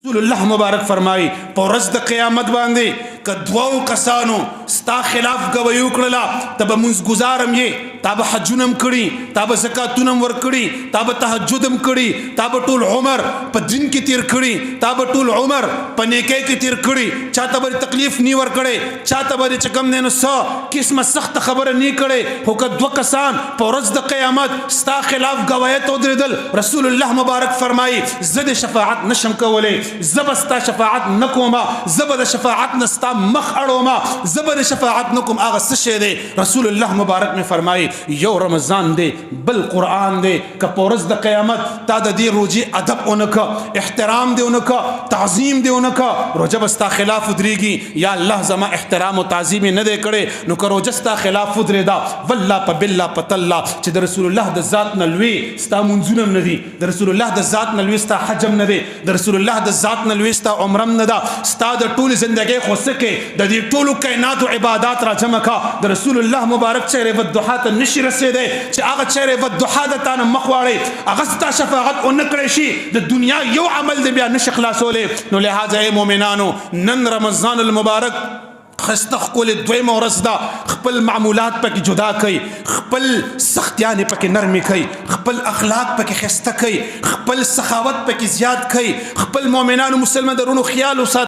رسول الله مبارک فرمایي په ورځ د قیامت باندې که دوو کسانو ستا خلاف ګویي وکړله ته به مونځ ګزارم یې تا به حجونه هم کړي تا به زکاتونه هم ورکړي تا به تهجد هم کړي تا به ټول عمر په دین کې تیر کړي تا به ټول عمر په نیکۍ کې تیر کړي چاته به تکلیف نی ورکړی چاته به چې کوم دی نو څه قسمه سخته خبره نی کړې خو که دوه کسان په ورځ د قیامت ستا خلاف ګویۍ ته ودرېدل رسول الله مبارک فرمایي زه د شفاعت نشم کولی زه به ستا شفاعت نه کومه زه به د شفاعت نه ستا مخ اړومه زه به د شفاعت نه کوم هغه څه شی دی رسول الله مبارک مې فرمایي یو رمضان دی بل قرآن دی که په ورځ د قیامت تا د دې روجې ادب ونه که احترام دې ونه که تعظیم دې ونه که روژه به ستا خلاف ودرېږي یا الله زما احترام او تعظیم یې نه دی کړی نو که روژه ستا خلاف ودرېده والله په بالله په تالله چې د رسول الله د ذات نه لوی ستا منځونه هم نه دي د رسول الله د ذات نه لوی ستا حج هم نه دی د رسول الله د ذات نه لوی ستا عمره هم نه ده ستا د ټولې زندګۍ خو څه کې د دې ټولو کائناتو عبادات را جمع که د رسول الله مبارک چهرې والضحا ته نشي رسېدی چې هغه چهرې والضحا د تا نه مخ واړئ هغه ستا شفاعت ونه کړی شي د دنیا یو عمل دی بیا نشي خلاصولی نو لهذا ای مؤمنانو نن رمضان المبارک خسته ښکلې دویمه ورځ ده خپل معمولات پکې جدا کوي خپل سختیانې پکې نرمې کوي خپل اخلاق پکې ښایسته کوي خپل سخاوت پکې زیات کوي خپل مؤمنانو مسلمانانو خیال وساتئ